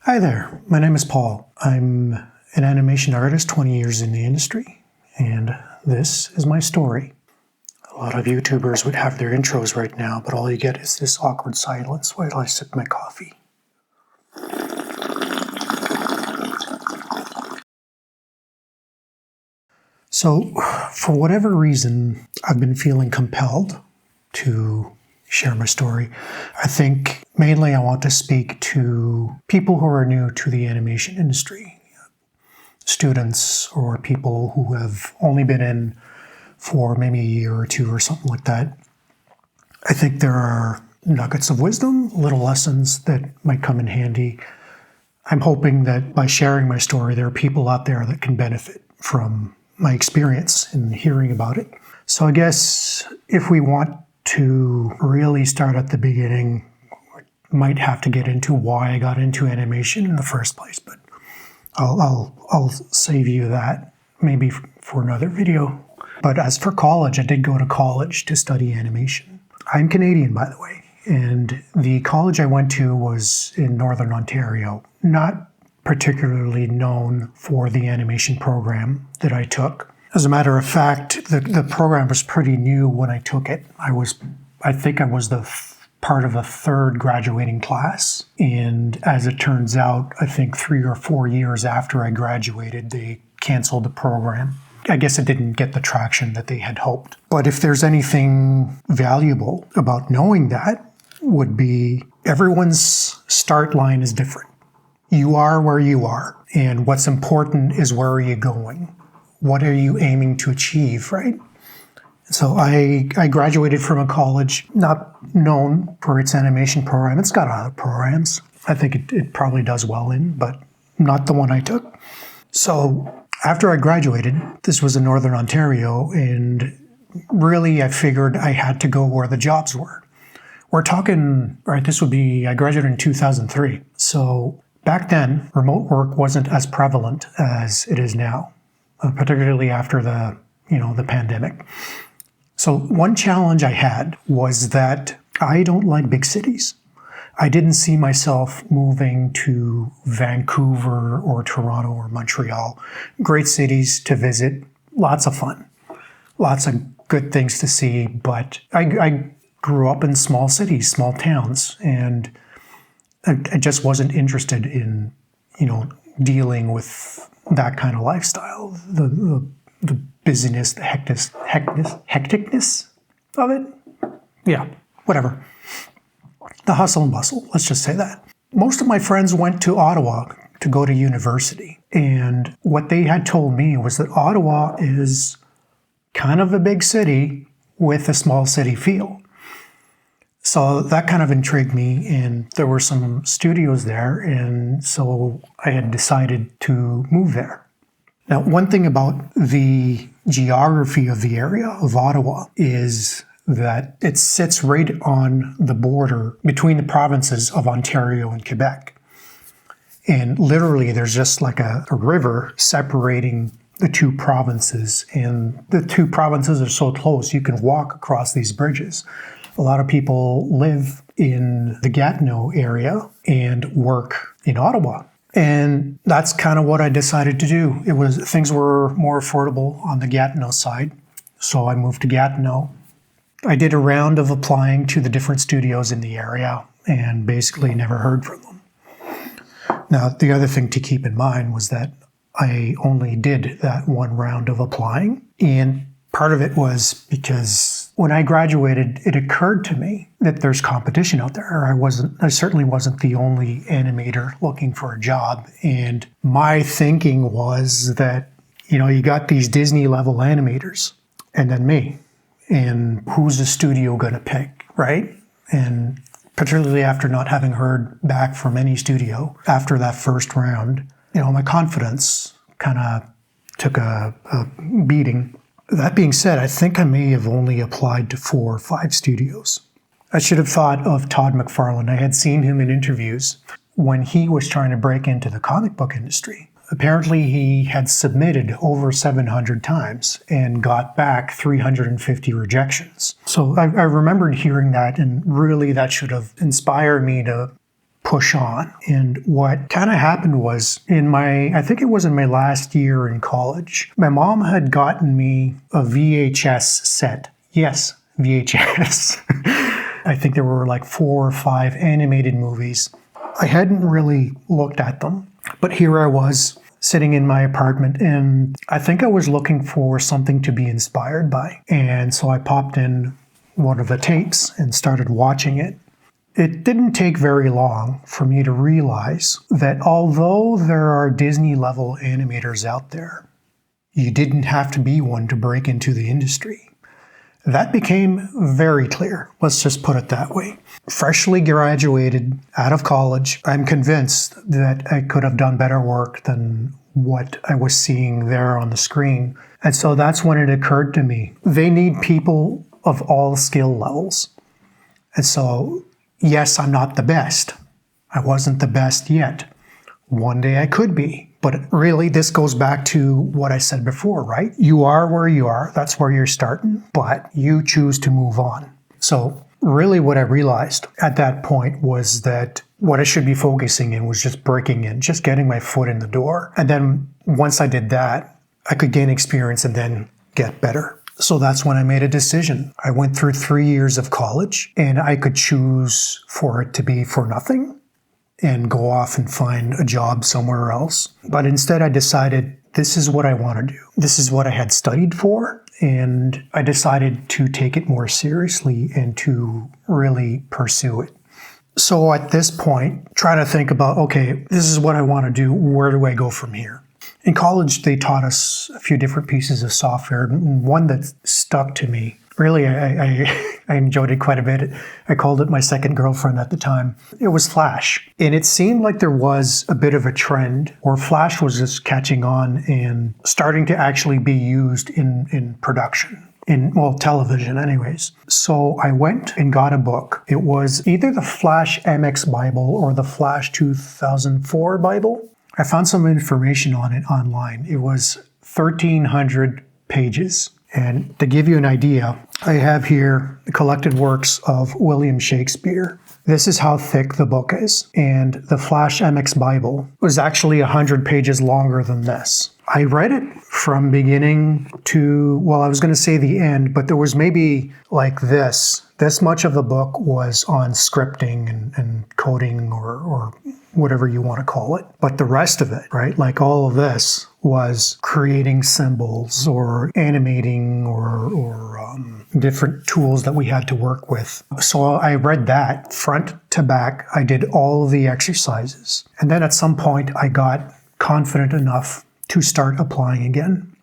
Hi there, my name is Paul. I'm an animation artist, 20 years in the industry, and this is my story. A lot of YouTubers would have their intros right now, but all you get is this awkward silence while I sip my coffee. So, for whatever reason, I've been feeling compelled to share my story. I think mainly I want to speak to people who are new to the animation industry, students or people who have only been in for maybe a year or two or something like that. I think there are nuggets of wisdom, little lessons that might come in handy. I'm hoping that by sharing my story, there are people out there that can benefit from my experience in hearing about it. So I guess if we want to really start at the beginning, we might have to get into why I got into animation in the first place, but I'll save you that maybe for another video. But as for college, I did go to college to study animation. I'm Canadian, by the way, and the college I went to was in Northern Ontario, not particularly known for the animation program that I took. As a matter of fact, the program was pretty new when I took it. I think I was the part of a third graduating class. And as it turns out, I think 3 or 4 years after I graduated, they canceled the program. I guess it didn't get the traction that they had hoped. But if there's anything valuable about knowing that, would be everyone's start line is different. You are where you are, and what's important is where are you going? What are you aiming to achieve, right? So I graduated from a college not known for its animation program. It's got other programs I think it probably does well in, but not the one I took. So after I graduated, this was in Northern Ontario, and really I figured I had to go where the jobs were. We're talking, right, I graduated in 2003. So back then, remote work wasn't as prevalent as it is now, particularly after the pandemic. So one challenge I had was that I don't like big cities. I didn't see myself moving to Vancouver or Toronto or Montreal. Great cities to visit, lots of fun, lots of good things to see, but I grew up in small cities, small towns, and I just wasn't interested in, dealing with that kind of lifestyle, the busyness, the hecticness of it. Yeah, whatever. The hustle and bustle, let's just say that. Most of my friends went to Ottawa to go to university, and what they had told me was that Ottawa is kind of a big city with a small city feel. So that kind of intrigued me, and there were some studios there, and so I had decided to move there. Now, one thing about the geography of the area of Ottawa is that it sits right on the border between the provinces of Ontario and Quebec. And literally, there's just like a river separating the two provinces, and the two provinces are so close you can walk across these bridges. A lot of people live in the Gatineau area and work in Ottawa. And that's kind of what I decided to do. Things were more affordable on the Gatineau side, so I moved to Gatineau. I did a round of applying to the different studios in the area and basically never heard from them. Now, the other thing to keep in mind was that I only did that one round of applying, and part of it was because when I graduated, it occurred to me that there's competition out there. I certainly wasn't the only animator looking for a job. And my thinking was that, you got these Disney level animators and then me. And who's the studio going to pick, right? And particularly after not having heard back from any studio after that first round, my confidence kind of took a beating. That being said, I think I may have only applied to 4 or 5 studios. I should have thought of Todd McFarlane. I had seen him in interviews when he was trying to break into the comic book industry. Apparently, he had submitted over 700 times and got back 350 rejections. So I remembered hearing that, and really that should have inspired me to push on. And what kind of happened was I think it was in my last year in college, my mom had gotten me a VHS set. Yes, VHS. I think there were like 4 or 5 animated movies. I hadn't really looked at them, but here I was sitting in my apartment, and I think I was looking for something to be inspired by. And so I popped in one of the tapes and started watching it. It didn't take very long for me to realize that although there are Disney-level animators out there, you didn't have to be one to break into the industry. That became very clear. Let's just put it that way. Freshly graduated out of college, I'm convinced that I could have done better work than what I was seeing there on the screen. And so that's when it occurred to me. They need people of all skill levels. And so, yes, I'm not the best. I wasn't the best yet. One day I could be. But really, this goes back to what I said before, right? You are where you are. That's where you're starting. But you choose to move on. So really what I realized at that point was that what I should be focusing in was just breaking in, just getting my foot in the door. And then once I did that, I could gain experience and then get better. So that's when I made a decision. I went through 3 years of college, and I could choose for it to be for nothing and go off and find a job somewhere else. But instead I decided this is what I want to do. This is what I had studied for, and I decided to take it more seriously and to really pursue it. So at this point, try to think about, okay, this is what I want to do. Where do I go from here? In college, they taught us a few different pieces of software. One that stuck to me, really, I enjoyed it quite a bit. I called it my second girlfriend at the time. It was Flash. And it seemed like there was a bit of a trend where Flash was just catching on and starting to actually be used in production. Television anyways. So I went and got a book. It was either the Flash MX Bible or the Flash 2004 Bible. I found some information on it online. It was 1,300 pages. And to give you an idea, I have here the collected works of William Shakespeare. This is how thick the book is. And the Flash MX Bible was actually 100 pages longer than this. I read it from beginning to, I was going to say the end, but there was maybe like this. This much of the book was on scripting and coding or whatever you want to call it. But the rest of it, right, like all of this was creating symbols or animating or different tools that we had to work with. So I read that front to back. I did all of the exercises. And then at some point I got confident enough to start applying again.